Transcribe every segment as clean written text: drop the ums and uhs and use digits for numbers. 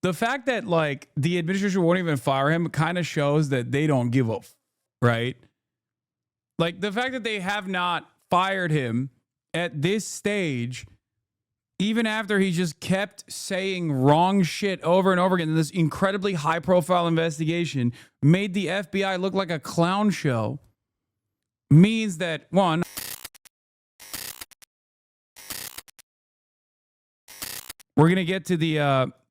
The fact that like the administration won't even fire him kind of shows that they don't give a right? Like the fact that they have not fired him at this stage, even after he just kept saying wrong shit over and over again in this incredibly high profile investigation, made the FBI look like a clown show, means that one, we're going to get to the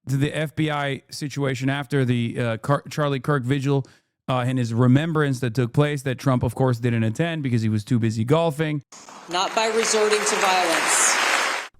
FBI situation after the Charlie Kirk vigil and his remembrance that took place that Trump, of course, didn't attend because he was too busy golfing. Not by resorting to violence.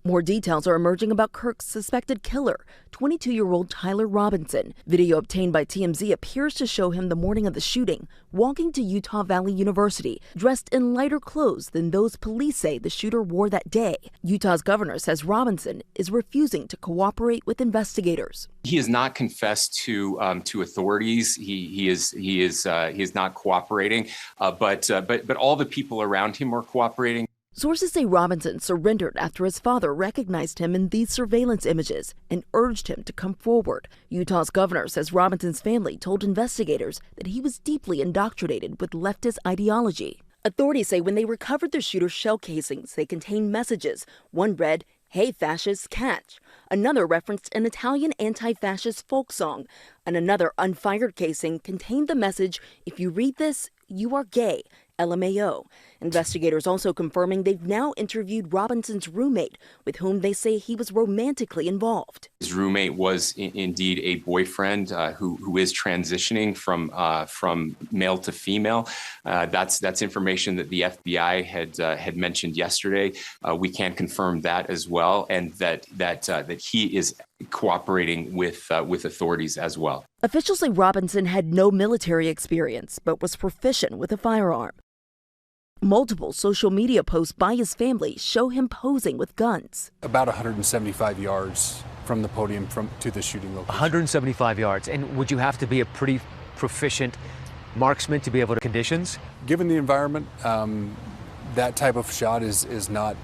More details are emerging about Kirk's suspected killer, 22-year-old Tyler Robinson. Video obtained by TMZ appears to show him the morning of the shooting, walking to Utah Valley University, dressed in lighter clothes than those police say the shooter wore that day. Utah's governor says Robinson is refusing to cooperate with investigators. He has not confessed to authorities. He is not cooperating. But all the people around him are cooperating. Sources say Robinson surrendered after his father recognized him in these surveillance images and urged him to come forward. Utah's governor says Robinson's family told investigators that he was deeply indoctrinated with leftist ideology. Authorities say when they recovered the shooter's shell casings, they contained messages. One read, "Hey fascists, catch." Another referenced an Italian anti-fascist folk song. And another unfired casing contained the message, "If you read this, you are gay. LMAO. Investigators also confirming they've now interviewed Robinson's roommate, with whom they say he was romantically involved. His roommate was indeed a boyfriend who is transitioning from male to female. That's information that the FBI had mentioned yesterday. We can confirm that as well, and that he is cooperating with authorities as well. Officials say Robinson had no military experience, but was proficient with a firearm. Multiple social media posts by his family show him posing with guns. About 175 yards from the podium to the shooting location. 175 yards. And would you have to be a pretty proficient marksman to be able to conditions? Given the environment, that type of shot is not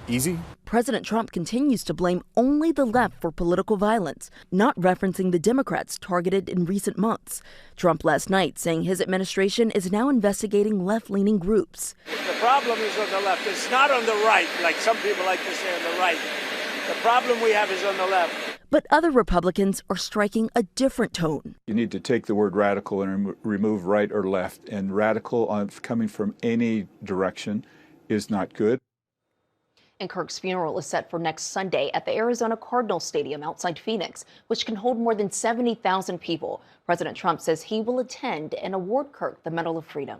easy. President Trump continues to blame only the left for political violence, not referencing the Democrats targeted in recent months. Trump last night saying his administration is now investigating left-leaning groups. The problem is on the left. It's not on the right, like some people like to say on the right. The problem we have is on the left. But other Republicans are striking a different tone. You need to take the word radical and remove right or left. And radical coming from any direction is not good. And Kirk's funeral is set for next Sunday at the Arizona Cardinals Stadium outside Phoenix, which can hold more than 70,000 people. President Trump says he will attend and award Kirk the Medal of Freedom.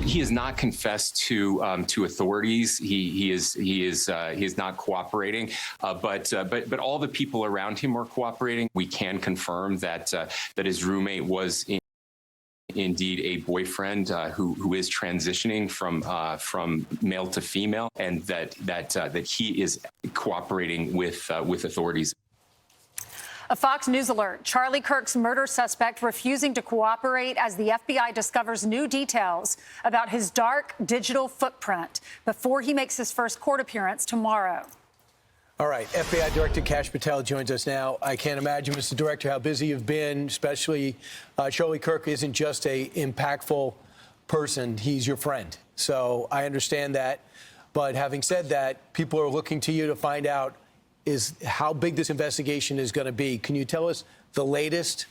He has not confessed to authorities. He is not cooperating. But all the people around him are cooperating. We can confirm that his roommate was indeed a boyfriend who is transitioning from male to female, and that he is cooperating with authorities. A Fox News alert. Charlie Kirk's murder suspect refusing to cooperate as the FBI discovers new details about his dark digital footprint before he makes his first court appearance tomorrow. All right, FBI Director Kash Patel joins us now. I can't imagine, Mr. Director, how busy you've been, especially Charlie Kirk isn't just a impactful person, he's your friend. So I understand that. But having said that, people are looking to you to find out is how big this investigation is going to be. Can you tell us the latest?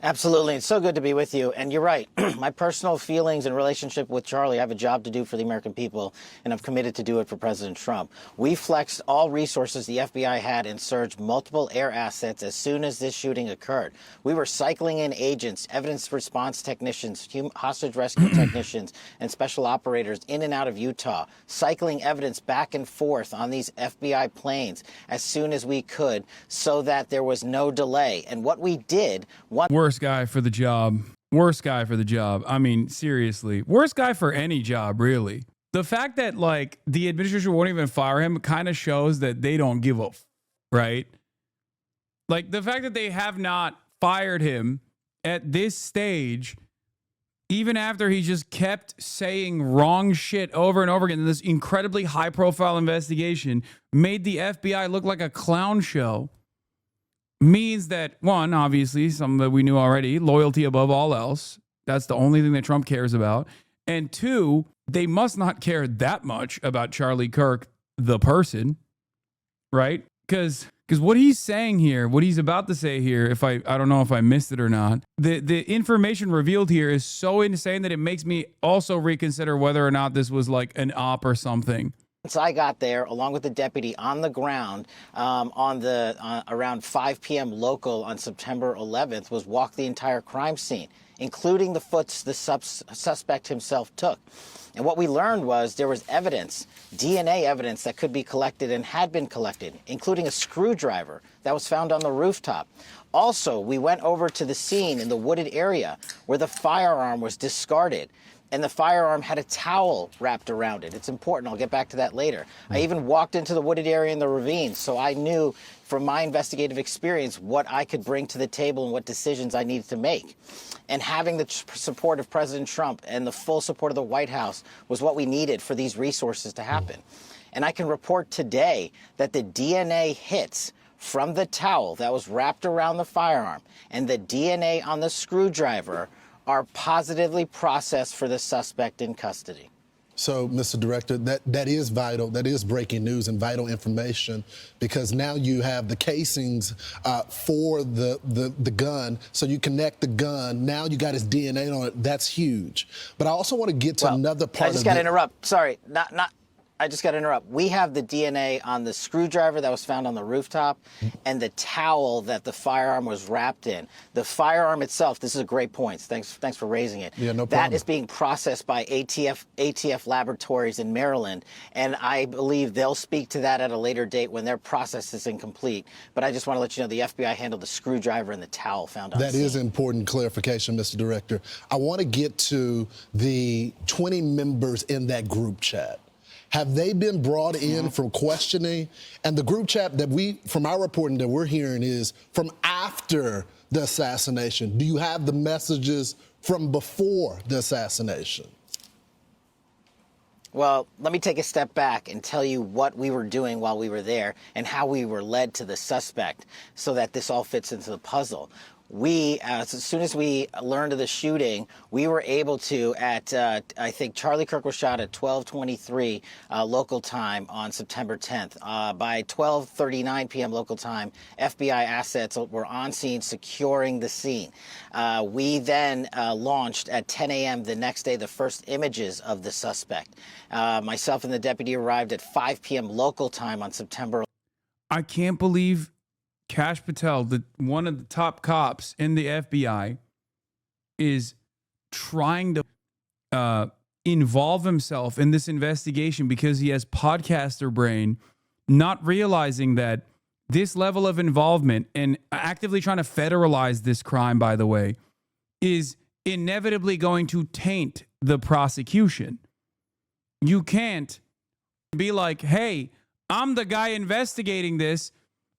Absolutely. It's so good to be with you. And you're right. My personal feelings and relationship with Charlie, I have a job to do for the American people, and I'm committed to do it for President Trump. We flexed all resources the FBI had and surged multiple air assets as soon as this shooting occurred. We were cycling in agents, evidence response technicians, hostage rescue technicians, and special operators in and out of Utah, cycling evidence back and forth on these FBI planes as soon as we could so that there was no delay. And what we did... Worst guy for the job. Worst guy for the job. I mean, seriously. Worst guy for any job, really. The fact that, like, the administration won't even fire him kind of shows that they don't give a right? Like, the fact that they have not fired him at this stage, even after he just kept saying wrong shit over and over again in this incredibly high-profile investigation, made the FBI look like a clown show, means that, one, obviously, something that we knew already, loyalty above all else. That's the only thing that Trump cares about. And two, they must not care that much about Charlie Kirk, the person, right? Because what he's saying here, what he's about to say here, if I don't know if I missed it or not, the information revealed here is so insane that it makes me also reconsider whether or not this was like an op or something. Once I got there, along with the deputy on the ground, around 5 p.m. local on September 11th, was walk the entire crime scene, including the foots the suspect himself took. And what we learned was there was evidence, DNA evidence that could be collected and had been collected, including a screwdriver that was found on the rooftop. Also, we went over to the scene in the wooded area where the firearm was discarded, and the firearm had a towel wrapped around it. It's important. I'll get back to that later. I even walked into the wooded area in the ravine, so I knew from my investigative experience what I could bring to the table and what decisions I needed to make. And having the support of President Trump and the full support of the White House was what we needed for these resources to happen. And I can report today that the DNA hits from the towel that was wrapped around the firearm and the DNA on the screwdriver are positively processed for the suspect in custody. So, Mr. Director, that is vital. That is breaking news and vital information, because now you have the casings for the gun. So you connect the gun. Now you got his DNA on it. That's huge. But I also want to get to another part. I just got to interrupt. Sorry, I just got to interrupt. We have the DNA on the screwdriver that was found on the rooftop and the towel that the firearm was wrapped in. The firearm itself, this is a great point. Thanks for raising it. Yeah, no problem. That is being processed by ATF laboratories in Maryland, and I believe they'll speak to that at a later date when their process is incomplete. But I just want to let you know the FBI handled the screwdriver and the towel found on the scene. That is important clarification, Mr. Director. I want to get to the 20 members in that group chat. Have they been brought in for questioning? And the group chat that from our reporting that we're hearing is from after the assassination. Do you have the messages from before the assassination? Well, let me take a step back and tell you what we were doing while we were there and how we were led to the suspect so that this all fits into the puzzle. We, as soon as we learned of the shooting, we were able to, I think Charlie Kirk was shot at 12:23 local time on September 10th. By 12:39 p.m. local time, FBI assets were on scene securing the scene. We then launched at 10 a.m. the next day the first images of the suspect. Myself and the deputy arrived at 5 p.m. local time on September. I can't believe Kash Patel, one of the top cops in the FBI, is trying to involve himself in this investigation because he has podcaster brain, not realizing that this level of involvement and actively trying to federalize this crime, by the way, is inevitably going to taint the prosecution. You can't be like, hey, I'm the guy investigating this,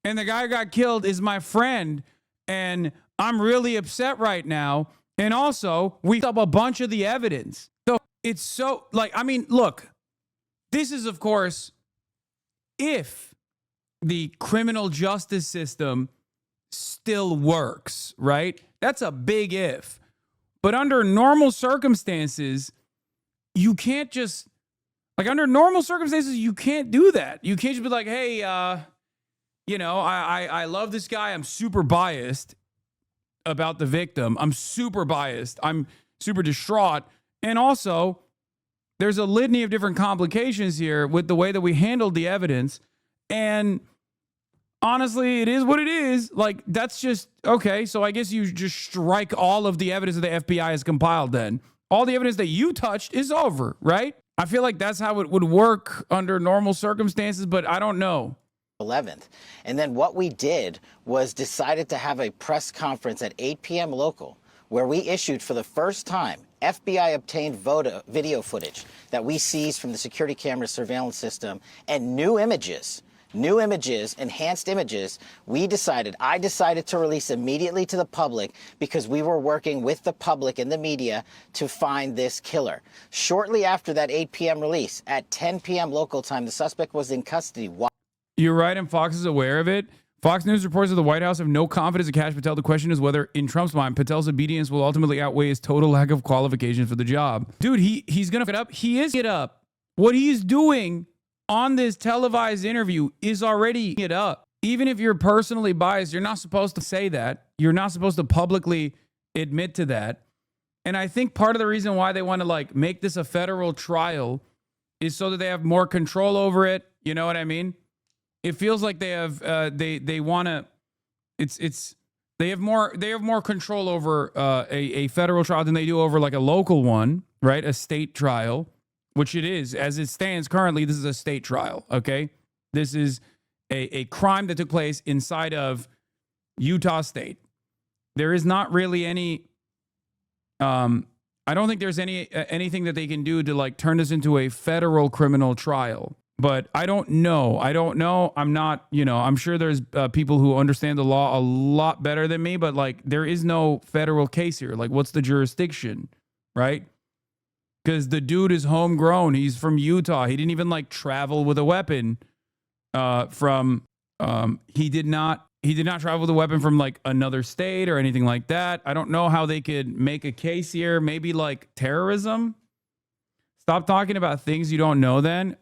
and the guy who got killed is my friend, and I'm really upset right now. And also, we up a bunch of the evidence. So it's so, look, this is, of course, if the criminal justice system still works, right? That's a big if. But under normal circumstances, you can't just, under normal circumstances, you can't do that. You can't just be like, hey, I love this guy. I'm super biased about the victim. I'm super biased. I'm super distraught. And also, there's a litany of different complications here with the way that we handled the evidence. And honestly, it is what it is. That's just, okay, so I guess you just strike all of the evidence that the FBI has compiled then. All the evidence that you touched is over, right? I feel like that's how it would work under normal circumstances, but I don't know. 11th. And then what we did was decided to have a press conference at 8 p.m. local where we issued for the first time FBI obtained video footage that we seized from the security camera surveillance system and new images, enhanced images. I decided to release immediately to the public because we were working with the public and the media to find this killer. Shortly after that 8 p.m. release, at 10 p.m. local time, the suspect was in custody. You're right, and Fox is aware of it. Fox News reports that the White House have no confidence in Kash Patel. The question is whether, in Trump's mind, Patel's obedience will ultimately outweigh his total lack of qualifications for the job. Dude, he's going to get up. He is get up. What he's doing on this televised interview is already get up. Even if you're personally biased, you're not supposed to say that. You're not supposed to publicly admit to that. And I think part of the reason why they want to like make this a federal trial is so that they have more control over it. You know what I mean? It feels like they have they want to they have more control over a federal trial than they do over like a local one, right? A state trial, which it is as it stands currently. This is a state trial. Okay, this is a crime that took place inside of Utah State. There is not really any. I don't think there's anything that they can do to like turn this into a federal criminal trial. But I don't know. I'm not, I'm sure there's people who understand the law a lot better than me, but like there is no federal case here. Like what's the jurisdiction, right? Because the dude is homegrown. He's from Utah. He didn't even like travel with a weapon he did not travel with a weapon from like another state or anything like that. I don't know how they could make a case here. Maybe like terrorism. Stop talking about things you don't know then.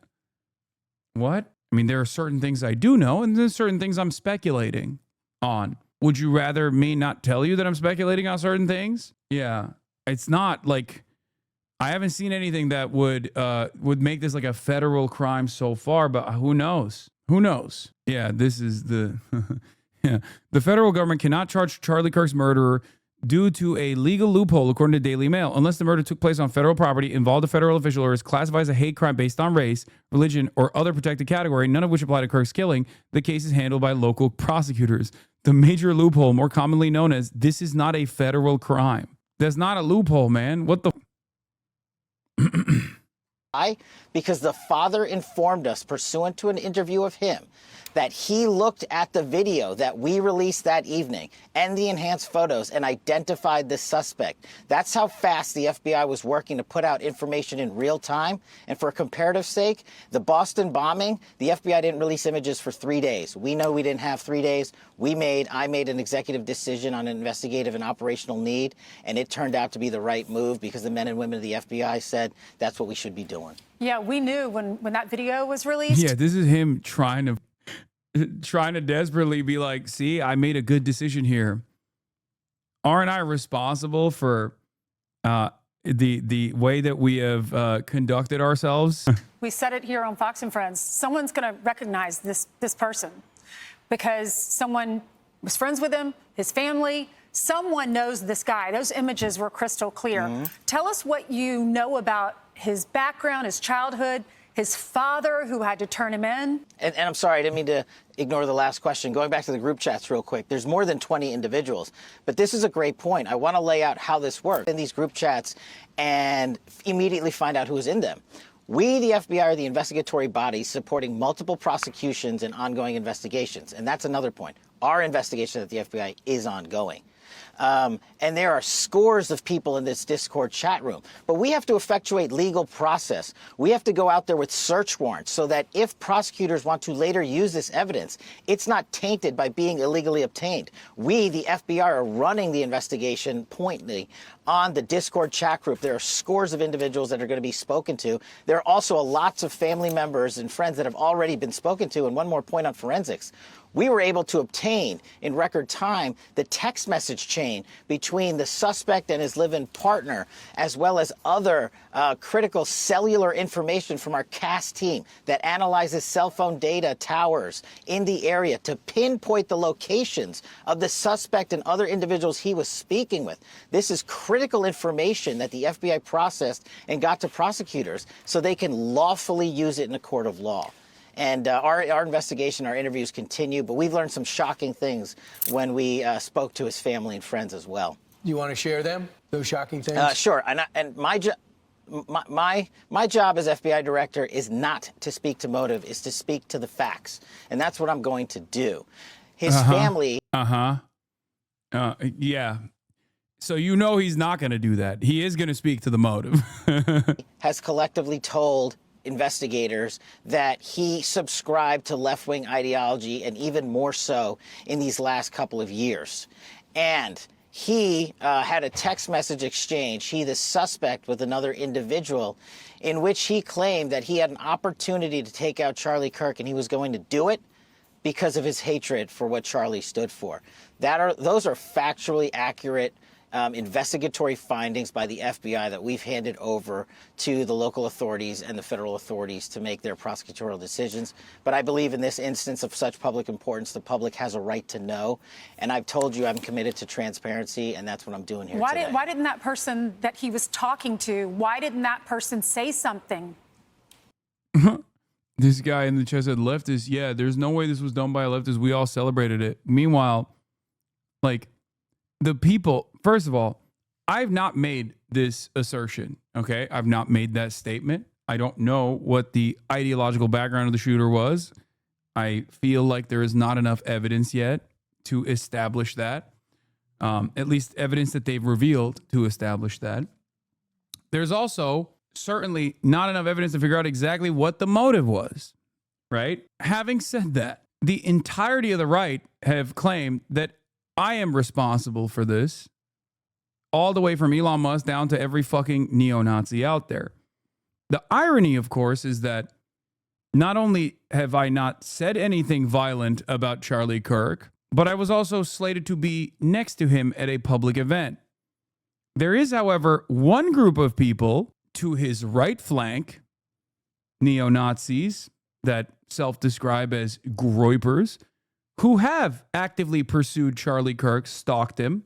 What? I mean, there are certain things I do know, and there's certain things I'm speculating on. Would you rather me not tell you that I'm speculating on certain things? Yeah. It's not like I haven't seen anything that would make this like a federal crime so far, but who knows? Who knows? Yeah, this is the yeah. The federal government cannot charge Charlie Kirk's murderer due to a legal loophole, according to Daily Mail, unless the murder took place on federal property, involved a federal official, or is classified as a hate crime based on race, religion, or other protected category, none of which apply to Kirk's killing. The case is handled by local prosecutors. The major loophole, more commonly known as this is not a federal crime. That's not a loophole, man. What the... Because the father informed us, pursuant to an interview of him, that he looked at the video that we released that evening and the enhanced photos and identified the suspect. That's how fast the FBI was working to put out information in real time. And for comparative sake, the Boston bombing, the FBI didn't release images for 3 days. We know we didn't have 3 days. I made an executive decision on an investigative and operational need, and it turned out to be the right move because the men and women of the FBI said that's what we should be doing. Yeah, we knew when that video was released. Yeah, this is him trying to desperately be like, see, I made a good decision here. Aren't I responsible for the way that we have conducted ourselves? We said it here on Fox and Friends. Someone's going to recognize this person because someone was friends with him, his family. Someone knows this guy. Those images were crystal clear. Mm-hmm. Tell us what you know about his background, his childhood, his father who had to turn him in. And I'm sorry, I didn't mean to ignore the last question. Going back to the group chats real quick, there's more than 20 individuals. But this is a great point. I want to lay out how this works in these group chats and immediately find out who's in them. We, the FBI, are the investigatory body supporting multiple prosecutions and ongoing investigations. And that's another point. Our investigation at the FBI is ongoing. And there are scores of people in this Discord chat room. But we have to effectuate legal process. We have to go out there with search warrants so that if prosecutors want to later use this evidence, it's not tainted by being illegally obtained. We, the FBI, are running the investigation pointedly on the Discord chat group. There are scores of individuals that are going to be spoken to. There are also lots of family members and friends that have already been spoken to. And one more point on forensics. We were able to obtain in record time the text message chain between the suspect and his live-in partner, as well as other critical cellular information from our CAS team that analyzes cell phone data towers in the area to pinpoint the locations of the suspect and other individuals he was speaking with. This is critical information that the FBI processed and got to prosecutors so they can lawfully use it in a court of law. And our investigation, our interviews continue, but we've learned some shocking things when we spoke to his family and friends as well. You want to share them, those shocking things? Sure. And my job as FBI director is not to speak to motive, is to speak to the facts. And that's what I'm going to do. His family. Yeah. So you know he's not going to do that. He is going to speak to the motive. Has collectively told investigators that he subscribed to left-wing ideology, and even more so in these last couple of years. And he had a text message exchange, he the suspect, with another individual, in which he claimed that he had an opportunity to take out Charlie Kirk, and he was going to do it because of his hatred for what Charlie stood for. Those are factually accurate investigatory findings by the FBI that we've handed over to the local authorities and the federal authorities to make their prosecutorial decisions. But I believe in this instance of such public importance, the public has a right to know. And I've told you I'm committed to transparency, and that's what I'm doing here today. Why didn't that person that he was talking to, why didn't that person say something? This guy in the chat said, leftist, yeah, there's no way this was done by a leftist. We all celebrated it. Meanwhile, like, the people, first of all, I've not made this assertion, okay? I've not made that statement. I don't know what the ideological background of the shooter was. I feel like there is not enough evidence yet to establish that, at least evidence that they've revealed to establish that. There's also certainly not enough evidence to figure out exactly what the motive was, right? Having said that, the entirety of the right have claimed that I am responsible for this, all the way from Elon Musk down to every fucking neo-Nazi out there. The irony, of course, is that not only have I not said anything violent about Charlie Kirk, but I was also slated to be next to him at a public event. There is, however, one group of people to his right flank, neo-Nazis that self-describe as Groypers, who have actively pursued Charlie Kirk, stalked him,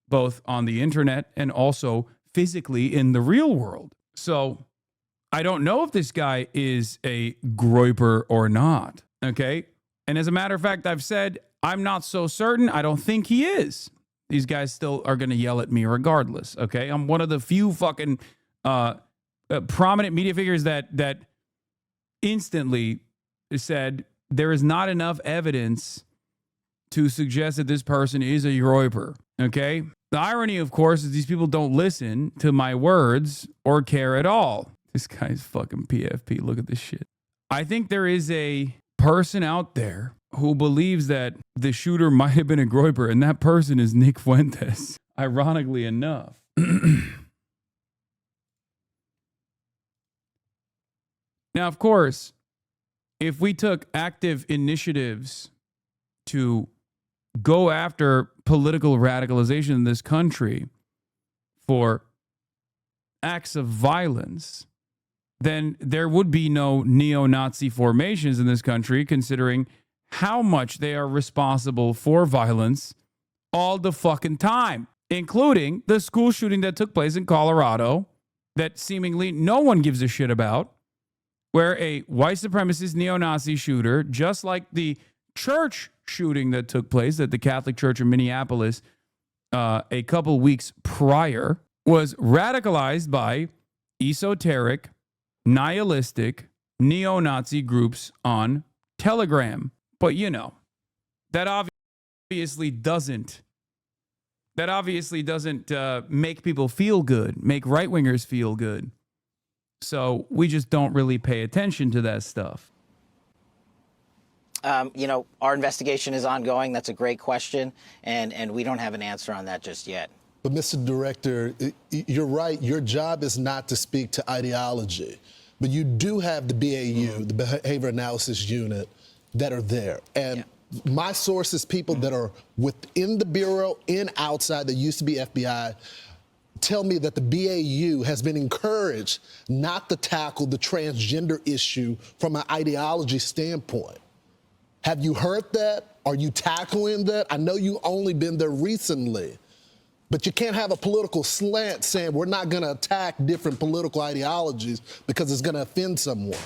both on the internet and also physically in the real world. So I don't know if this guy is a Groyper or not, okay? And as a matter of fact, I've said I'm not so certain. I don't think he is. These guys still are going to yell at me regardless, okay? I'm one of the few fucking prominent media figures that instantly said there is not enough evidence to suggest that this person is a Groyper, okay? The irony, of course, is these people don't listen to my words or care at all. This guy's fucking PFP. Look at this shit. I think there is a person out there who believes that the shooter might have been a Groyper, and that person is Nick Fuentes, ironically enough. Now, of course, if we took active initiatives to go after political radicalization in this country for acts of violence, then there would be no neo-Nazi formations in this country, considering how much they are responsible for violence all the fucking time, including the school shooting that took place in Colorado that seemingly no one gives a shit about, where a white supremacist neo-Nazi shooter, just like the church shooting that took place at the Catholic Church in Minneapolis a couple weeks prior, was radicalized by esoteric, nihilistic, neo-Nazi groups on Telegram. But, you know, that obviously doesn't make people feel good, make right-wingers feel good. So we just don't really pay attention to that stuff. You know, our investigation is ongoing. That's a great question, and we don't have an answer on that just yet. But, Mr. Director, you're right. Your job is not to speak to ideology, but you do have the BAU, the Behavior Analysis Unit, that are there. And my sources, people that are within the Bureau and outside that used to be FBI, tell me that the BAU has been encouraged not to tackle the transgender issue from an ideology standpoint. Have you heard that? Are you tackling that? I know you've only been there recently, but you can't have a political slant saying we're not going to attack different political ideologies because it's going to offend someone.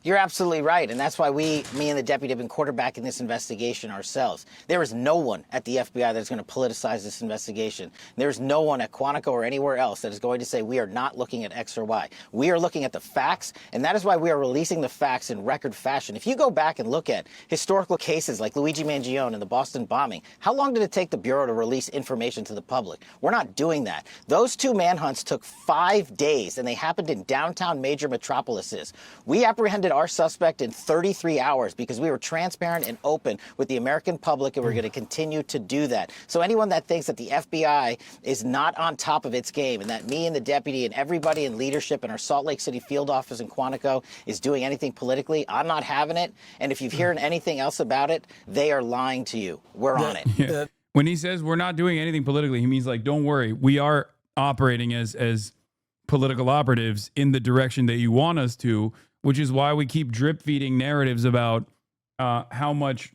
You're absolutely right, and that's why me and the deputy have been quarterbacking this investigation ourselves. There is no one at the FBI that's going to politicize this investigation. There's no one at Quantico or anywhere else that is going to say we are not looking at X or Y. We are looking at the facts, and that is why we are releasing the facts in record fashion. If you go back and look at historical cases like Luigi Mangione and the Boston bombing, how long did it take the Bureau to release information to the public? it. We're not doing that. Those 2 manhunts took 5 days, and they happened in downtown major metropolises. We apprehended our suspect in 33 hours because we were transparent and open with the American public, and we're going to continue to do that. So anyone that thinks that the FBI is not on top of its game and that me and the deputy and everybody in leadership in our Salt Lake City field office in Quantico is doing anything politically, I'm not having it. And if you've heard anything else about it, they are lying to you. We're on it. Yeah. When he says we're not doing anything politically, he means like, don't worry, we are operating as political operatives in the direction that you want us to, which is why we keep drip feeding narratives about how much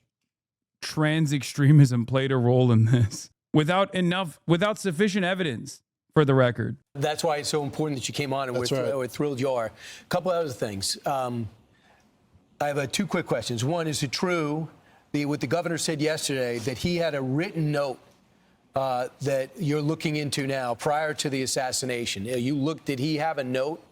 trans extremism played a role in this without sufficient evidence, for the record. That's why it's so important that you came on, and we're thrilled you are. A couple other things. I have 2 quick questions. One, is it true what the governor said yesterday, that he had a written note that you're looking into now prior to the assassination? Did he have a note?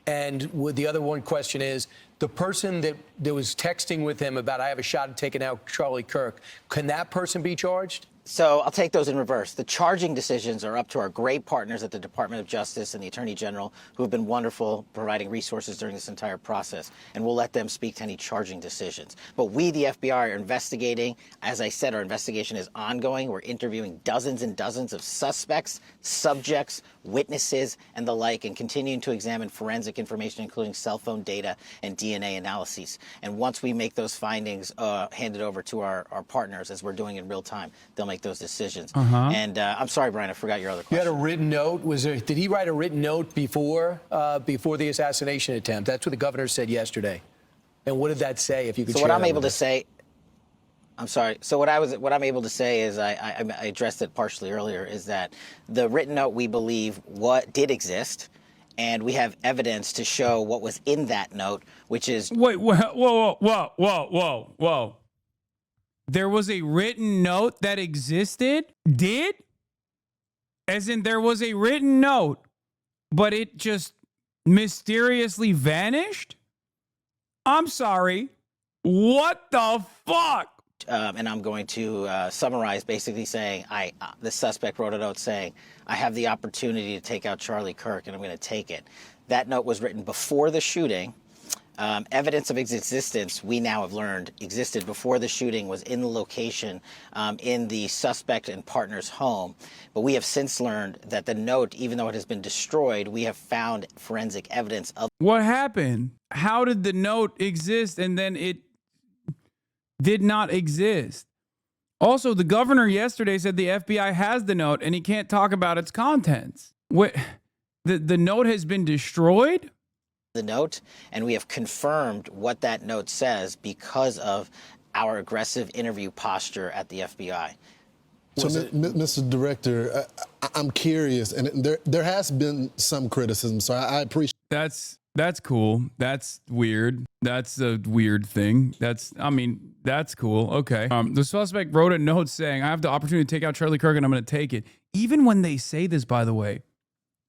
And the other one question is, the person that was texting with him about, I have a shot at taking out Charlie Kirk, can that person be charged? So I'll take those in reverse. The charging decisions are up to our great partners at the Department of Justice and the Attorney General, who have been wonderful providing resources during this entire process, and we'll let them speak to any charging decisions. But we, the FBI, are investigating. As I said, our investigation is ongoing. We're interviewing dozens and dozens of suspects, subjects, witnesses, and the like, and continuing to examine forensic information, including cell phone data and DNA analyses. And once we make those findings handed over to our partners, as we're doing in real time, they'll make those decisions. And I'm sorry, Brian, I forgot your other question. You had a written note. Did he write a written note before the assassination attempt? That's what the governor said yesterday. And what did that say? If you could. So what I'm able to say. I'm sorry. So what I'm able to say is, I addressed it partially earlier, is that the written note, we believe, did exist, and we have evidence to show what was in that note, which is. Wait, whoa. There was a written note that existed? Did? As in, there was a written note, but it just mysteriously vanished? I'm sorry. What the fuck? And I'm going to summarize, basically saying, the suspect wrote a note saying, I have the opportunity to take out Charlie Kirk, and I'm going to take it. That note was written before the shooting. Evidence of its existence, we now have learned, existed before the shooting, was in the location in the suspect and partner's home. But we have since learned that the note, even though it has been destroyed, we have found forensic evidence of. What happened? How did the note exist and then it did not exist? Also, the governor yesterday said the FBI has the note and he can't talk about its contents. What? The note has been destroyed? The note, and we have confirmed what that note says because of our aggressive interview posture at the FBI. So, Mr. Director, I'm curious, and there has been some criticism, so I appreciate. That's cool. That's weird. That's a weird thing. That's cool. Okay. The suspect wrote a note saying, I have the opportunity to take out Charlie Kirk and I'm going to take it. Even when they say this, by the way,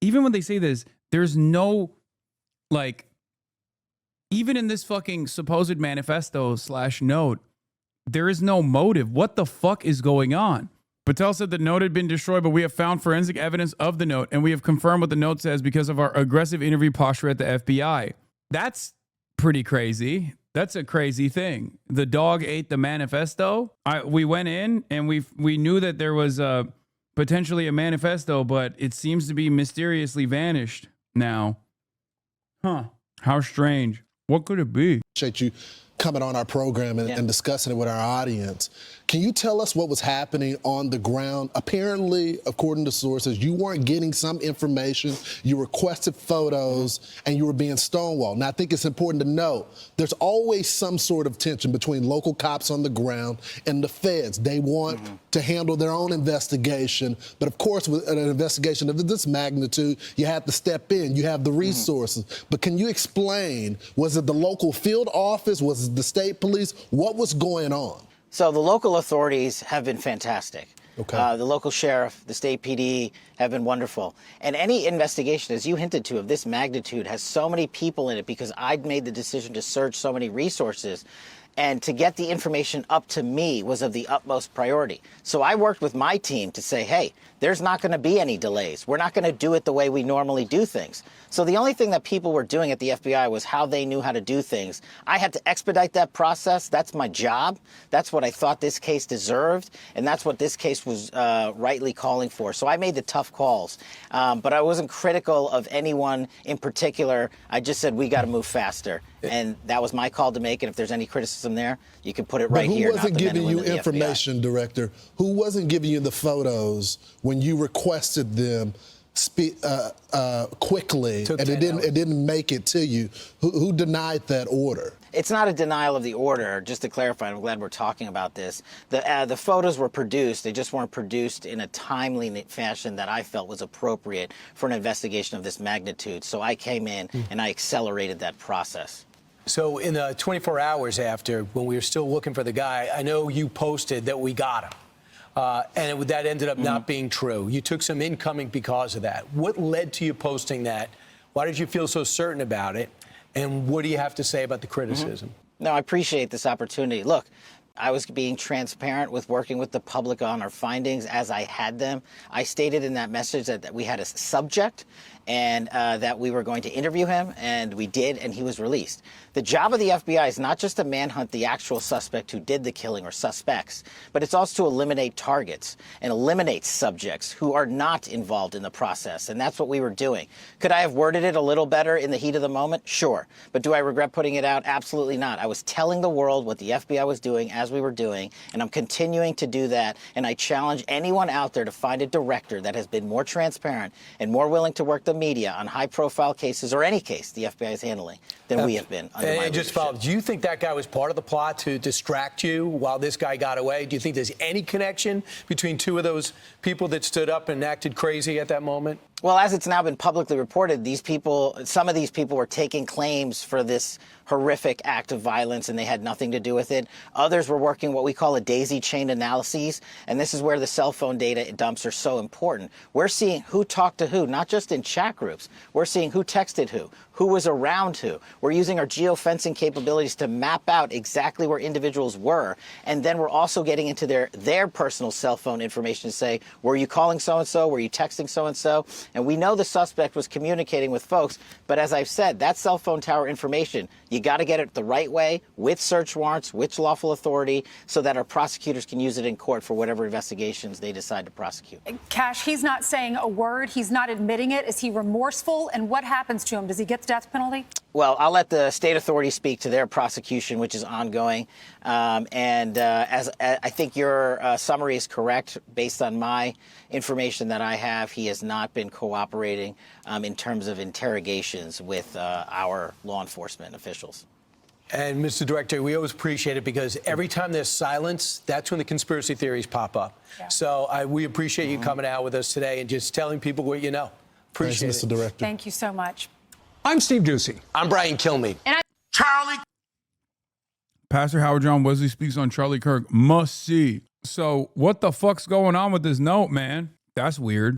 there's no, even in this fucking supposed manifesto / note, there is no motive. What the fuck is going on? Patel said the note had been destroyed, but we have found forensic evidence of the note, and we have confirmed what the note says because of our aggressive interview posture at the FBI. That's pretty crazy. That's a crazy thing. The dog ate the manifesto. We went in, and we knew that there was potentially a manifesto, but it seems to be mysteriously vanished now. Huh. How strange. What could it be? Appreciate you coming on our program and discussing it with our audience. Can you tell us what was happening on the ground? Apparently, according to sources, you weren't getting some information, you requested photos, and you were being stonewalled. Now, I think it's important to note there's always some sort of tension between local cops on the ground and the feds. They want to handle their own investigation, but of course, with an investigation of this magnitude, you have to step in, you have the resources. But can you explain, was it the local field office, was it the state police? What was going on? So the local authorities have been fantastic. Okay. The local sheriff, the state PD have been wonderful. And any investigation, as you hinted to, of this magnitude has so many people in it because I'd made the decision to search so many resources. And to get the information up to me was of the utmost priority. So I worked with my team to say, hey, there's not going to be any delays. We're not going to do it the way we normally do things. So the only thing that people were doing at the FBI was how they knew how to do things. I had to expedite that process. That's my job. That's what I thought this case deserved. And that's what this case was rightly calling for. So I made the tough calls. But I wasn't critical of anyone in particular. I just said, we got to move faster. And that was my call to make. And if there's any criticism there, you can put it right here. Who wasn't giving you information, Director? Who wasn't giving you the photos when you requested them quickly and it didn't make it to you? Who denied that order? It's not a denial of the order. Just to clarify, I'm glad we're talking about this. The photos were produced. They just weren't produced in a timely fashion that I felt was appropriate for an investigation of this magnitude. So I came in and I accelerated that process. So in the 24 hours after, when we were still looking for the guy, I know you posted that we got him. That ended up not being true. You took some incoming because of that. What led to you posting that? Why did you feel so certain about it? And what do you have to say about the criticism? No, I appreciate this opportunity. Look, I was being transparent with working with the public on our findings as I had them. I stated in that message that we had a subject and that we were going to interview him, and we did, and he was released. The job of the FBI is not just to manhunt the actual suspect who did the killing or suspects, but it's also to eliminate targets and eliminate subjects who are not involved in the process, and that's what we were doing. Could I have worded it a little better in the heat of the moment? Sure. But do I regret putting it out? Absolutely not. I was telling the world what the FBI was doing as we were doing, and I'm continuing to do that, and I challenge anyone out there to find a director that has been more transparent and more willing to work the media on high-profile cases, or any case the FBI is handling, than we have been under my just follow, do you think that guy was part of the plot to distract you while this guy got away? Do you think there's any connection between two of those people that stood up and acted crazy at that moment? Well, as it's now been publicly reported, these people, some of these people were taking claims for this horrific act of violence, and they had nothing to do with it. Others were working what we call a daisy chain analyses, and this is where the cell phone data dumps are so important. We're seeing who talked to who, not just in chat groups. We're seeing who texted who was around who. We're using our geofencing capabilities to map out exactly where individuals were, and then we're also getting into their personal cell phone information to say, were you calling so-and-so? Were you texting so-and-so? And we know the suspect was communicating with folks, but as I've said, that cell phone tower information, you got to get it the right way, with search warrants, with lawful authority, so that our prosecutors can use it in court for whatever investigations they decide to prosecute. Cash, he's not saying a word. He's not admitting it. Is he remorseful? And what happens to him? Does he get the death penalty? Well, I'll let the state authorities speak to their prosecution, which is ongoing. As I think your summary is correct, based on my information that I have, he has not been cooperating in terms of interrogations with our law enforcement officials. And Mr. Director, we always appreciate it because every time there's silence, that's when the conspiracy theories pop up. Yeah. So we appreciate you coming out with us today and just telling people what you know. Appreciate it. Mr. Director. Thank you so much. I'm Steve Ducey. I'm Brian Kilmeade. And Charlie. Pastor Howard John Wesley speaks on Charlie Kirk. Must see. So what the fuck's going on with this note, man? That's weird.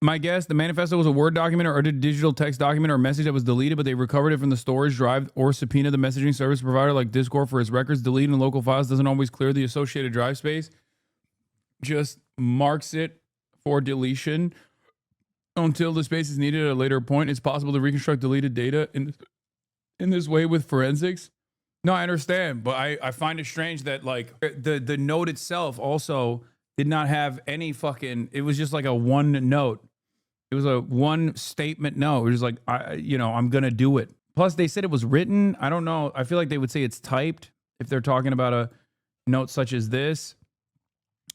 My guess, the manifesto was a Word document or a digital text document or a message that was deleted, but they recovered it from the storage drive or subpoenaed the messaging service provider like Discord for its records. Deleting local files doesn't always clear the associated drive space. Just marks it for deletion until the space is needed at a later point. It's possible to reconstruct deleted data in this way with forensics. No, I understand, but I find it strange that like the note itself also did not have any fucking, it was just like a one note. It was a one statement note. It was like, I'm going to do it. Plus they said it was written. I don't know. I feel like they would say it's typed if they're talking about a note such as this.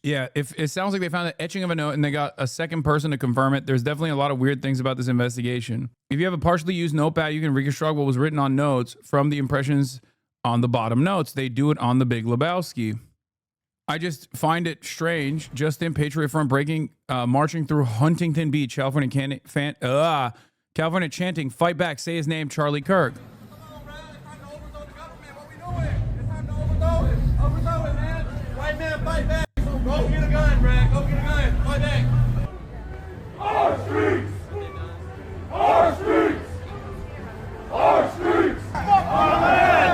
Yeah, if it sounds like they found an etching of a note and they got a second person to confirm it. There's definitely a lot of weird things about this investigation. If you have a partially used notepad, you can reconstruct what was written on notes from the impressions on the bottom notes. They do it on the Big Lebowski. I just find it strange. Justin, Patriot Front marching through Huntington Beach, California, California chanting, fight back, say his name, Charlie Kirk. White man, fight back. Go get a gun, Brad. Go get a gun. Fight back. Our streets. Our streets. Our streets. Our land.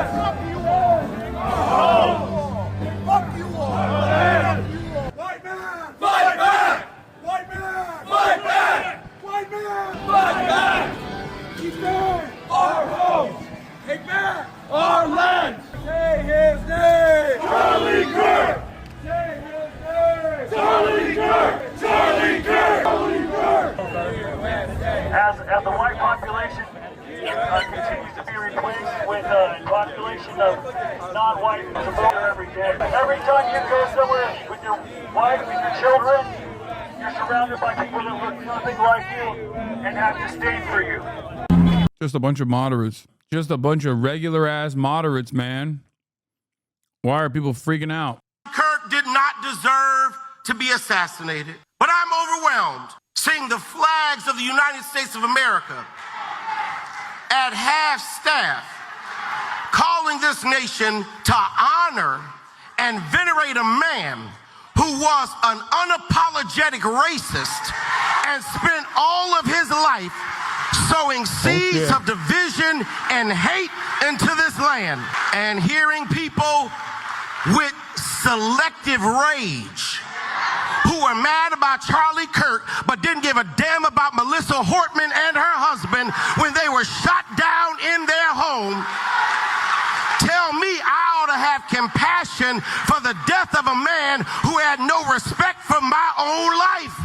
our land. Say his name. Charlie Kirk. Say his name. Charlie Kirk. Charlie Kirk. Charlie Kirk. As the white population continues to be replaced with a population of non-white people every day. Every time you go somewhere with your wife and your children, you're surrounded by people that look nothing like you and have disdain for you. Just a bunch of moderates. Just a bunch of regular ass moderates, man. Why are people freaking out? Kirk did not deserve to be assassinated, but I'm overwhelmed seeing the flags of the United States of America at half staff, calling this nation to honor and venerate a man who was an unapologetic racist and spent all of his life sowing seeds of division and hate into this land. And hearing people with selective rage who are mad about Charlie Kirk but didn't give a damn about Melissa Hortman and her husband when they were shot down in their home, tell me I ought to have compassion for the death of a man who had no respect for my own life.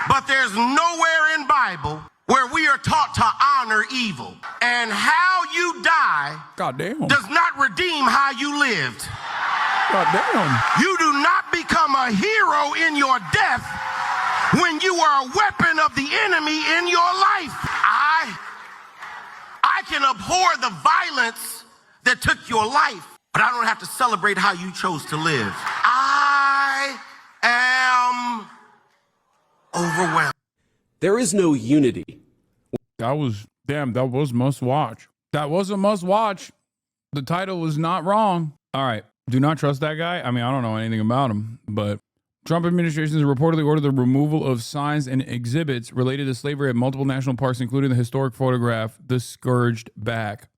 But there's nowhere in Bible where we are taught to honor evil. And how you die does not redeem how you lived. God damn. You do not become a hero in your death when you are a weapon of the enemy in your life. I can abhor the violence that took your life, but I don't have to celebrate how you chose to live. I am overwhelmed. There is no unity. That was must watch. That was a must watch. The title is not wrong. All right. Do not trust that guy. I mean, I don't know anything about him, but Trump administration has reportedly ordered the removal of signs and exhibits related to slavery at multiple national parks, including the historic photograph, The Scourged Back.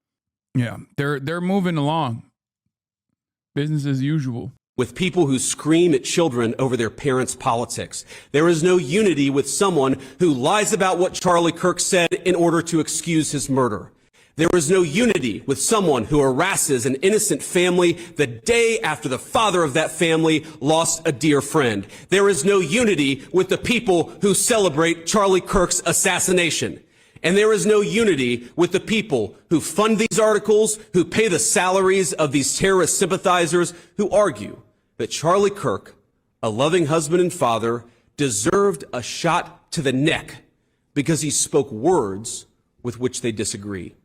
Yeah, they're moving along. Business as usual. With people who scream at children over their parents' politics. There is no unity with someone who lies about what Charlie Kirk said in order to excuse his murder. There is no unity with someone who harasses an innocent family the day after the father of that family lost a dear friend. There is no unity with the people who celebrate Charlie Kirk's assassination. And there is no unity with the people who fund these articles, who pay the salaries of these terrorist sympathizers, who argue that Charlie Kirk, a loving husband and father, deserved a shot to the neck because he spoke words with which they disagree.